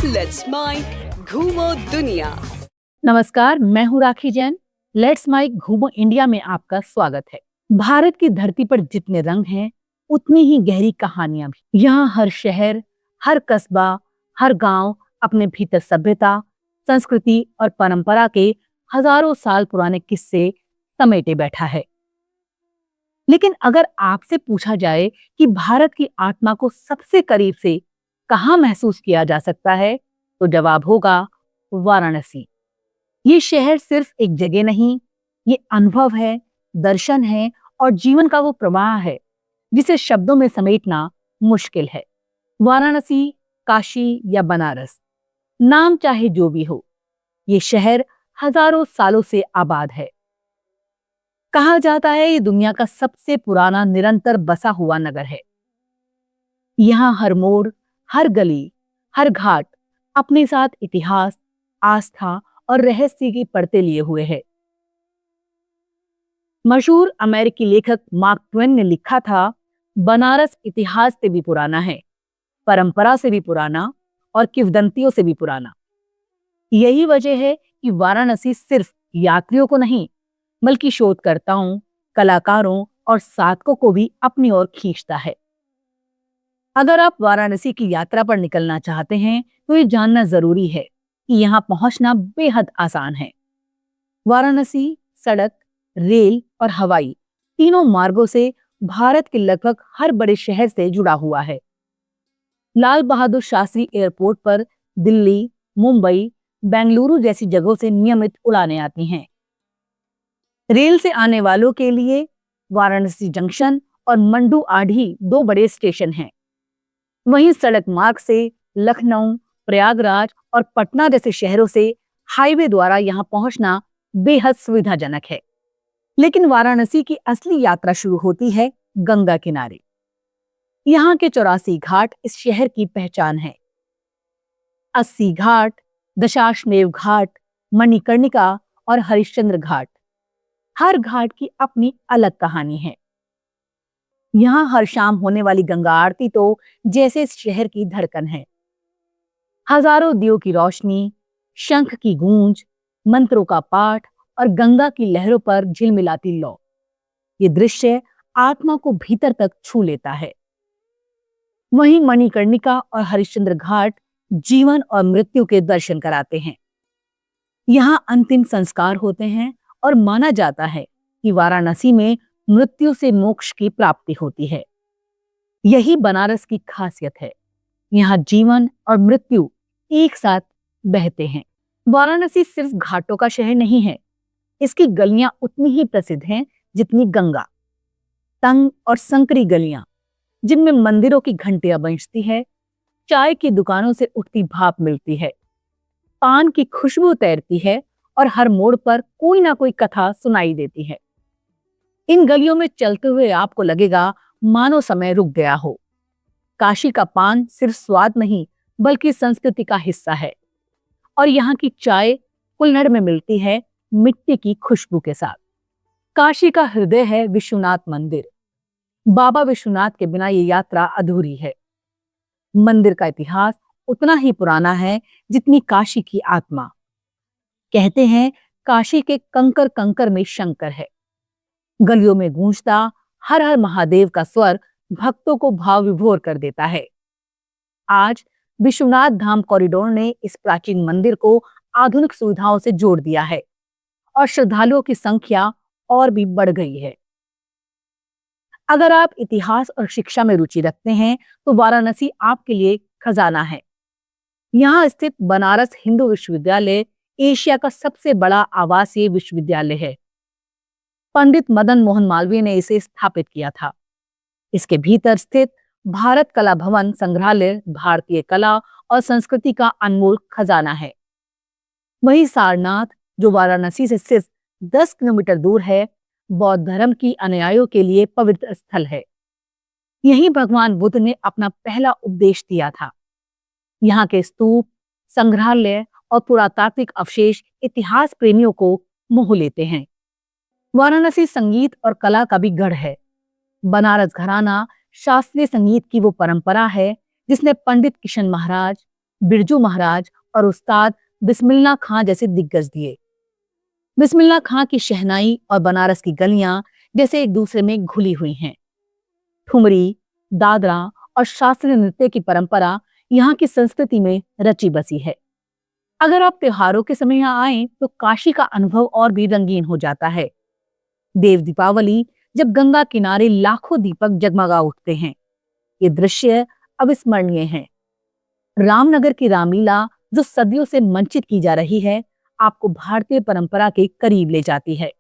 Let's माई घूमो दुनिया। नमस्कार, मैं हूँ राखी जैन। लेट्स माई घूमो इंडिया में आपका स्वागत है। भारत की धरती पर जितने रंग हैं, उतनी ही गहरी कहानियां भी। यहाँ हर शहर, हर कस्बा, हर गांव अपने भीतर सभ्यता, संस्कृति और परंपरा के हजारों साल पुराने किस्से समेटे बैठा है। लेकिन अगर आपसे पूछा जाए कि भारत की आत्मा को सबसे करीब से कहाँ महसूस किया जा सकता है, तो जवाब होगा वाराणसी। ये शहर सिर्फ एक जगह नहीं, ये अनुभव है, दर्शन है और जीवन का वो प्रवाह है जिसे शब्दों में समेटना मुश्किल है। वाराणसी, काशी या बनारस, नाम चाहे जो भी हो, ये शहर हजारों सालों से आबाद है। कहा जाता है ये दुनिया का सबसे पुराना निरंतर बसा हुआ नगर है। यहाँ हर मोड़, हर गली, हर घाट अपने साथ इतिहास, आस्था और रहस्य की परतें लिए हुए है। मशहूर अमेरिकी लेखक मार्क ट्वेन ने लिखा था, बनारस इतिहास से भी पुराना है, परंपरा से भी पुराना और किंवदंतियों से भी पुराना। यही वजह है कि वाराणसी सिर्फ यात्रियों को नहीं, बल्कि शोधकर्ताओं, कलाकारों और साधकों को भी अपनी ओर खींचता है। अगर आप वाराणसी की यात्रा पर निकलना चाहते हैं, तो ये जानना जरूरी है कि यहाँ पहुंचना बेहद आसान है। वाराणसी सड़क, रेल और हवाई तीनों मार्गों से भारत के लगभग हर बड़े शहर से जुड़ा हुआ है। लाल बहादुर शास्त्री एयरपोर्ट पर दिल्ली, मुंबई, बेंगलुरु जैसी जगहों से नियमित उड़ानें आती हैं। रेल से आने वालों के लिए वाराणसी जंक्शन और मंडू आढ़ी दो बड़े स्टेशन हैं। वहीं सड़क मार्ग से लखनऊ, प्रयागराज और पटना जैसे शहरों से हाईवे द्वारा यहाँ पहुंचना बेहद सुविधाजनक है। लेकिन वाराणसी की असली यात्रा शुरू होती है गंगा किनारे। यहाँ के 84 घाट इस शहर की पहचान है। 80 घाट, दशाश्वमेध घाट, मणिकर्णिका और हरिश्चंद्र घाट, हर घाट की अपनी अलग कहानी है। यहाँ हर शाम होने वाली गंगा आरती तो जैसे इस शहर की धड़कन है। हजारों दियों की रोशनी, शंख की गूंज, मंत्रों का पाठ और गंगा की लहरों पर झिलमिलाती लौ, ये दृश्य आत्मा को भीतर तक छू लेता है। वहीं मणिकर्णिका और हरिश्चंद्र घाट जीवन और मृत्यु के दर्शन कराते हैं। यहाँ अंतिम संस्कार होते हैं और माना जाता है कि वाराणसी में मृत्यु से मोक्ष की प्राप्ति होती है। यही बनारस की खासियत है, यहाँ जीवन और मृत्यु एक साथ बहते हैं। वाराणसी सिर्फ घाटों का शहर नहीं है, इसकी गलियां उतनी ही प्रसिद्ध हैं जितनी गंगा। तंग और संकरी गलियां, जिनमें मंदिरों की घंटियां बजती है, चाय की दुकानों से उठती भाप मिलती है, पान की खुशबू तैरती है और हर मोड़ पर कोई ना कोई कथा सुनाई देती है। इन गलियों में चलते हुए आपको लगेगा मानो समय रुक गया हो। काशी का पान सिर्फ स्वाद नहीं, बल्कि संस्कृति का हिस्सा है। और यहाँ की चाय कुल्हड़ में मिलती है मिट्टी की खुशबू के साथ। काशी का हृदय है विश्वनाथ मंदिर। बाबा विश्वनाथ के बिना ये यात्रा अधूरी है। मंदिर का इतिहास उतना ही पुराना है जितनी काशी की आत्मा। कहते हैं काशी के कंकर कंकर में शंकर है। गलियों में गूंजता हर हर महादेव का स्वर भक्तों को भाव विभोर कर देता है। आज विश्वनाथ धाम कॉरिडोर ने इस प्राचीन मंदिर को आधुनिक सुविधाओं से जोड़ दिया है और श्रद्धालुओं की संख्या और भी बढ़ गई है। अगर आप इतिहास और शिक्षा में रुचि रखते हैं, तो वाराणसी आपके लिए खजाना है। यहाँ स्थित बनारस हिंदू विश्वविद्यालय एशिया का सबसे बड़ा आवासीय विश्वविद्यालय है। पंडित मदन मोहन मालवीय ने इसे स्थापित किया था। इसके भीतर स्थित भारत कला भवन संग्रहालय भारतीय कला और संस्कृति का अनमोल खजाना है। वही सारनाथ, जो वाराणसी से सिर्फ 10 किलोमीटर दूर है, बौद्ध धर्म की अनुयायियों के लिए पवित्र स्थल है। यही भगवान बुद्ध ने अपना पहला उपदेश दिया था। यहाँ के स्तूप, संग्रहालय और पुरातात्विक अवशेष इतिहास प्रेमियों को मोह लेते हैं। वाराणसी संगीत और कला का भी गढ़ है। बनारस घराना शास्त्रीय संगीत की वो परंपरा है जिसने पंडित किशन महाराज, बिरजू महाराज और उस्ताद बिस्मिल्लाह खां जैसे दिग्गज दिए। बिस्मिल्लाह खां की शहनाई और बनारस की गलियां जैसे एक दूसरे में घुली हुई हैं। ठुमरी, दादरा और शास्त्रीय नृत्य की परंपरा यहाँ की संस्कृति में रची बसी है। अगर आप त्योहारों के समय यहाँ आए तो काशी का अनुभव और भी रंगीन हो जाता है। देव दीपावली, जब गंगा किनारे लाखों दीपक जगमगा उठते हैं, ये दृश्य अविस्मरणीय है। रामनगर की रामलीला जो सदियों से मंचित की जा रही है, आपको भारतीय परंपरा के करीब ले जाती है।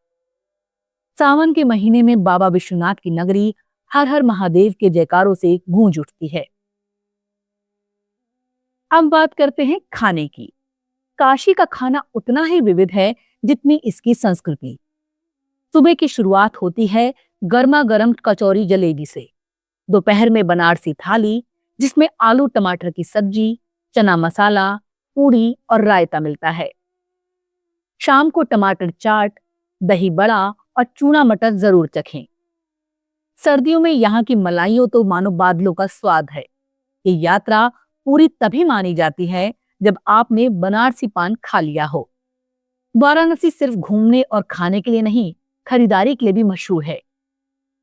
सावन के महीने में बाबा विश्वनाथ की नगरी हर हर महादेव के जयकारों से गूंज उठती है। अब बात करते हैं खाने की। काशी का खाना उतना ही विविध है जितनी इसकी संस्कृति। सुबह की शुरुआत होती है गर्मा गर्म कचौरी जलेबी से। दोपहर में बनारसी थाली, जिसमें आलू टमाटर की सब्जी, चना मसाला, पूरी और रायता मिलता है। शाम को टमाटर चाट, दही बड़ा और चूना मटर जरूर चखें। सर्दियों में यहाँ की मलाइयों तो मानो बादलों का स्वाद है। ये यात्रा पूरी तभी मानी जाती है जब आपने बनारसी पान खा लिया हो। वाराणसी सिर्फ घूमने और खाने के लिए नहीं, खरीदारी के लिए भी मशहूर है।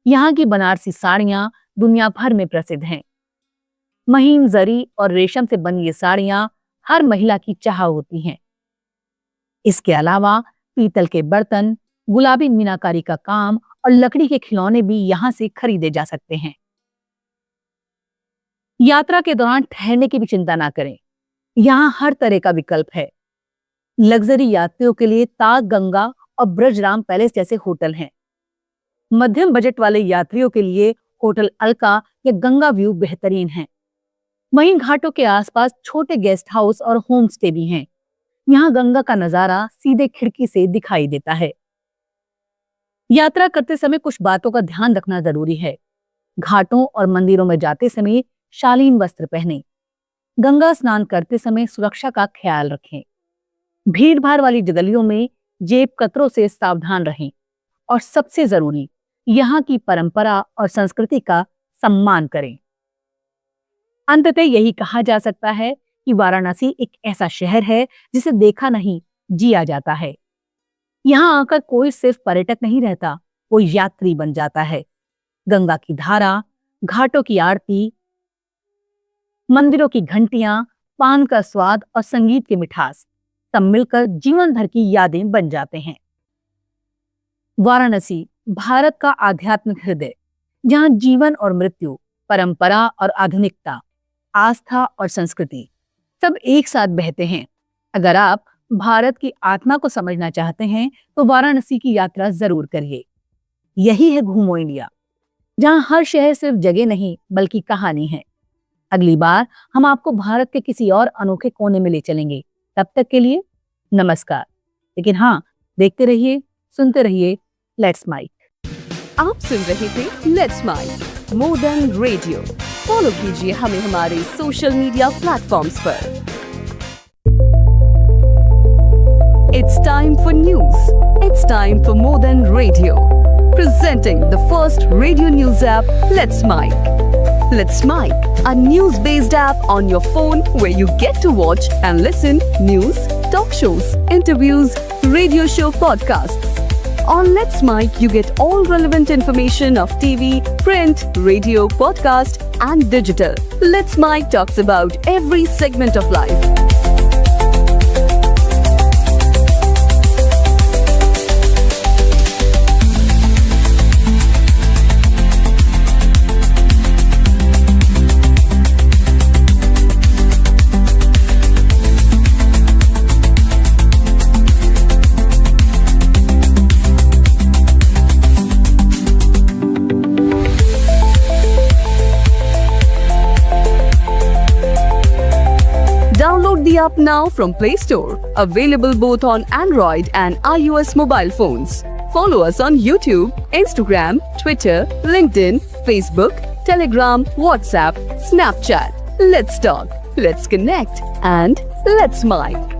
यहाँ की बनारसी साड़ियां दुनिया भर में प्रसिद्ध हैं। महीन जरी और रेशम से बनी ये साड़ियां हर महिला की चाह होती हैं। इसके अलावा पीतल के बर्तन, गुलाबी मीनाकारी का काम और लकड़ी के खिलौने भी यहाँ से खरीदे जा सकते हैं। यात्रा के दौरान ठहरने की भी चिंता ना करें, यहाँ हर तरह का विकल्प है। लग्जरी यात्रियों के लिए ताग गंगा और ब्रजराम पैलेस जैसे होटल हैं। मध्यम बजट वाले यात्रियों के लिए होटल अलका या गंगा व्यू बेहतरीन हैं। वहीं घाटों के आसपास छोटे गेस्ट हाउस और होम स्टे भी हैं। यहाँ गंगा का नजारा सीधे खिड़की से दिखाई देता है। यात्रा करते समय कुछ बातों का ध्यान रखना जरूरी है। घाटों और मंदिरों में जाते समय शालीन वस्त्र पहनें। गंगा स्नान करते समय सुरक्षा का ख्याल रखें। भीड़ भाड़ वाली जगलियों में जेब कतरों से सावधान रहें। और सबसे जरूरी, यहाँ की परंपरा और संस्कृति का सम्मान करें। अंततः यही कहा जा सकता है कि वाराणसी एक ऐसा शहर है जिसे देखा नहीं, जिया जाता है। यहाँ आकर कोई सिर्फ पर्यटक नहीं रहता, कोई यात्री बन जाता है। गंगा की धारा, घाटों की आरती, मंदिरों की घंटियां, पान का स्वाद और संगीत की मिठास सब मिलकर जीवन भर की यादें बन जाते हैं। वाराणसी भारत का आध्यात्मिक हृदय, जहाँ जीवन और मृत्यु, परंपरा और आधुनिकता, आस्था और संस्कृति सब एक साथ बहते हैं। अगर आप भारत की आत्मा को समझना चाहते हैं तो वाराणसी की यात्रा जरूर करिए। यही है घूमो इंडिया, जहां हर शहर सिर्फ जगह नहीं बल्कि कहानी है। अगली बार हम आपको भारत के किसी और अनोखे कोने में ले चलेंगे। तब तक के लिए नमस्कार। लेकिन हाँ, देखते रहिए, सुनते रहिए लेट्स माइक। आप सुन रहे थे let's mic modern radio. Follow कीजिए हमें हमारे सोशल मीडिया प्लेटफॉर्म्स पर। It's time for news. It's time for Modern Radio. Presenting the first radio news app, Let's Mike. Let's Mike, a news-based app on your phone where you get to watch and listen news, talk shows, interviews, radio show podcasts. On Let's Mike, you get all relevant information of TV, print, radio, podcast, and digital. Let's Mike talks about every segment of life. Download the app now from Play Store. Available both on Android and iOS mobile phones. Follow us on YouTube, Instagram, Twitter, LinkedIn, Facebook, Telegram, WhatsApp, Snapchat. Let's talk, let's connect, and let's Mike.